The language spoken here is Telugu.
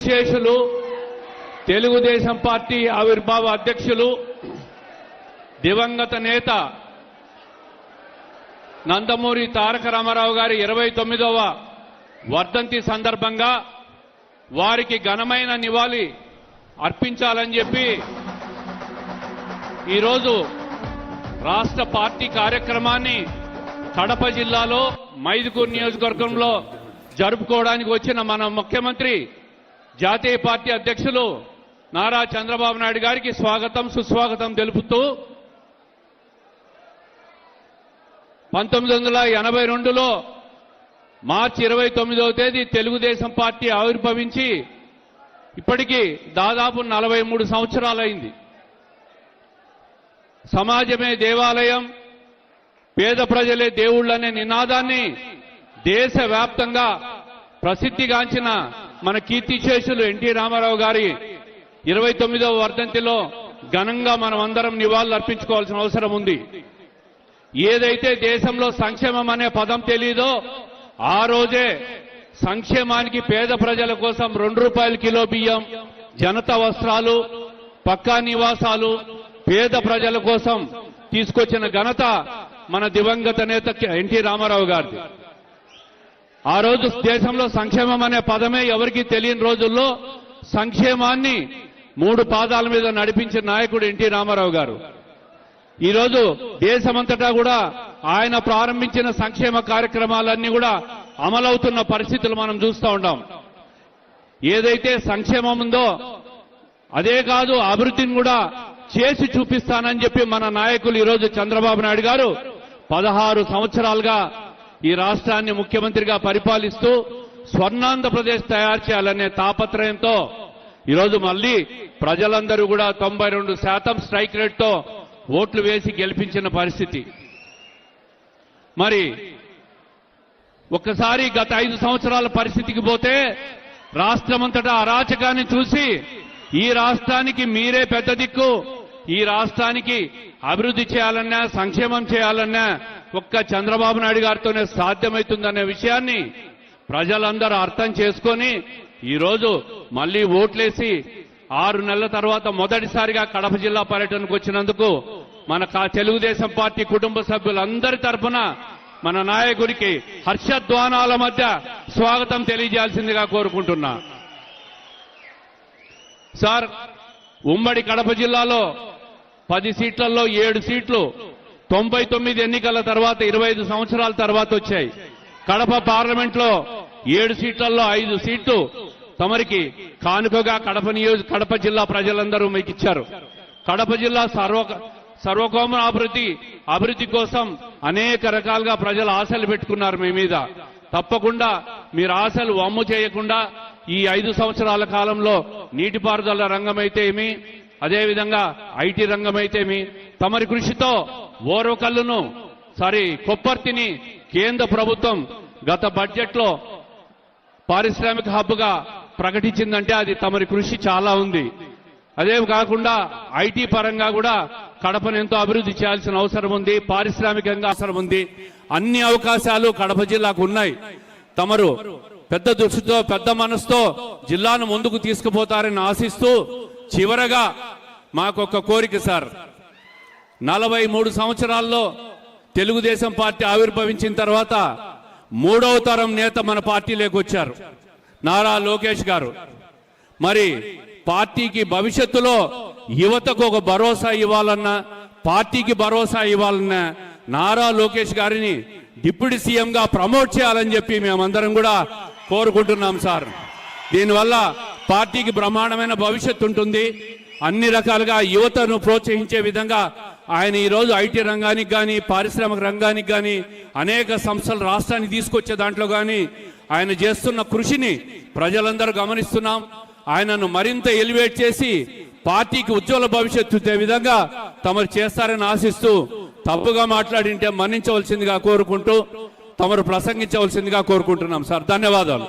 విశేషులు తెలుగుదేశం పార్టీ ఆవిర్భావ అధ్యక్షులు దివంగత నేత నందమూరి తారక రామారావు గారి 29వ వర్ధంతి సందర్భంగా వారికి ఘనమైన నివాళి అర్పించాలని చెప్పి ఈరోజు రాష్ట్ర పార్టీ కార్యక్రమాన్ని కడప జిల్లాలో మైదుకూరు నియోజకవర్గంలో జరుపుకోవడానికి వచ్చిన మన ముఖ్యమంత్రి జాతీయ పార్టీ అధ్యక్షులు నారా చంద్రబాబు నాయుడు గారికి స్వాగతం సుస్వాగతం తెలుపుతూ 1982లో మార్చి 29వ తేదీ తెలుగుదేశం పార్టీ ఆవిర్భవించి ఇప్పటికీ దాదాపు 43 సంవత్సరాలైంది. సమాజమే దేవాలయం, పేద ప్రజలే దేవుళ్ళనే నినాదాన్ని దేశవ్యాప్తంగా ప్రసిద్ధిగాంచిన మన కీర్తిశేషులు ఎన్టీ రామారావు గారి 29వ వర్ధంతిలో ఘనంగా మనం అందరం నివాళులు అర్పించుకోవాల్సిన అవసరం ఉంది. ఏదైతే దేశంలో సంక్షేమం అనే పదం తెలీదో ఆ రోజే సంక్షేమానికి పేద ప్రజల కోసం 2 రూపాయల కిలో బియ్యం, జనతా వస్త్రాలు, పక్కా నివాసాలు పేద ప్రజల కోసం తీసుకొచ్చిన ఘనత మన దివంగత నేత ఎన్టీ రామారావు గారిది. ఆ రోజు దేశంలో సంక్షేమం అనే పదమే ఎవరికీ తెలియని రోజుల్లో సంక్షేమాన్ని 3 పాదాల మీద నడిపించిన నాయకుడు ఎన్టీ రామారావు గారు. ఈరోజు దేశమంతటా కూడా ఆయన ప్రారంభించిన సంక్షేమ కార్యక్రమాలన్నీ కూడా అమలవుతున్న పరిస్థితులు మనం చూస్తూ ఉంటాం. ఏదైతే సంక్షేమం ఉందో అదే కాదు, అభివృద్ధిని కూడా చేసి చూపిస్తానని చెప్పి మన నాయకులు ఈరోజు చంద్రబాబు నాయుడు గారు 16 సంవత్సరాలుగా ఈ రాష్ట్రాన్ని ముఖ్యమంత్రిగా పరిపాలిస్తూ స్వర్ణాంధ్రప్రదేశ్ తయారు చేయాలనే తాపత్రయంతో ఈరోజు మళ్లీ ప్రజలందరూ కూడా 92% స్ట్రైక్ రేట్తో ఓట్లు వేసి గెలిపించిన పరిస్థితి. మరి ఒక్కసారి గత 5 సంవత్సరాల పరిస్థితికి పోతే రాష్ట్రమంతటా అరాచకాన్ని చూసి ఈ రాష్ట్రానికి మీరే పెద్ద దిక్కు, ఈ రాష్ట్రానికి అభివృద్ధి చేయాలన్నా సంక్షేమం చేయాలన్నా ఒక్క చంద్రబాబు నాయుడు గారితోనే సాధ్యమవుతుందనే విషయాన్ని ప్రజలందరూ అర్థం చేసుకొని ఈరోజు మళ్లీ ఓట్లేసి 6 నెలల తర్వాత మొదటిసారిగా కడప జిల్లా పర్యటనకు వచ్చినందుకు మన తెలుగుదేశం పార్టీ కుటుంబ సభ్యులందరి తరఫున మన నాయకుడికి హర్షధ్వానాల మధ్య స్వాగతం తెలియజేయాల్సిందిగా కోరుకుంటున్నా. సార్, ఉమ్మడి కడప జిల్లాలో 10 సీట్లలో 7 సీట్లు 99 ఎన్నికల తర్వాత 25 సంవత్సరాల తర్వాత వచ్చాయి. కడప పార్లమెంట్లో 7 సీట్లలో 5 సీట్లు తమరికి కానుకగా కడప జిల్లా ప్రజలందరూ మీకు ఇచ్చారు. కడప జిల్లా సర్వకోమ అభివృద్ధి కోసం అనేక రకాలుగా ప్రజలు ఆశలు పెట్టుకున్నారు మీ మీద. తప్పకుండా మీరు ఆశలు వమ్ము చేయకుండా ఈ 5 సంవత్సరాల కాలంలో నీటిపారుదల రంగమైతే ఏమి, అదేవిధంగా ఐటీ రంగమైతేమి తమరి కృషితో ఓరవకల్లును కొప్పర్తిని కేంద్ర ప్రభుత్వం గత బడ్జెట్లో పారిశ్రామిక హబ్గా ప్రకటించిందంటే అది తమరి కృషి చాలా ఉంది. అదే కాకుండా ఐటీ పరంగా కూడా కడపను ఎంతో అభివృద్ధి చేయాల్సిన అవసరం ఉంది, పారిశ్రామికంగా అవసరం ఉంది. అన్ని అవకాశాలు కడప జిల్లాకు ఉన్నాయి. తమరు పెద్ద దృష్టితో పెద్ద మనసుతో జిల్లాను ముందుకు తీసుకుపోతారని ఆశిస్తూ చివరగా మాకొక కోరిక సార్, 43 సంవత్సరాల్లో తెలుగుదేశం పార్టీ ఆవిర్భవించిన తర్వాత 3వ తరం నేత మన పార్టీలోకి వచ్చారు, నారా లోకేష్ గారు. మరి పార్టీకి భవిష్యత్తులో యువతకు ఒక భరోసా ఇవ్వాలన్నా, పార్టీకి భరోసా ఇవ్వాలన్నా నారా లోకేష్ గారిని డిప్యూటీ సీఎంగా ప్రమోట్ చేయాలని చెప్పి మేమందరం కూడా కోరుకుంటున్నాం సార్. దీనివల్ల పార్టీకి బ్రహ్మాండమైన భవిష్యత్తు ఉంటుంది. అన్ని రకాలుగా యువతను ప్రోత్సహించే విధంగా ఆయన ఈరోజు ఐటీ రంగానికి కానీ పారిశ్రామిక రంగానికి కానీ అనేక సంస్థలు రాష్ట్రానికి తీసుకొచ్చే దాంట్లో కానీ ఆయన చేస్తున్న కృషిని ప్రజలందరూ గమనిస్తున్నాం. ఆయనను మరింత ఎలివేట్ చేసి పార్టీకి ఉజ్వల భవిష్యత్తు ఇచ్చే విధంగా తమరు చేస్తారని ఆశిస్తూ తప్పుగా మాట్లాడింటే మన్నించవలసిందిగా కోరుకుంటూ తమరు ప్రసంగించవలసిందిగా కోరుకుంటున్నాం సార్. ధన్యవాదాలు.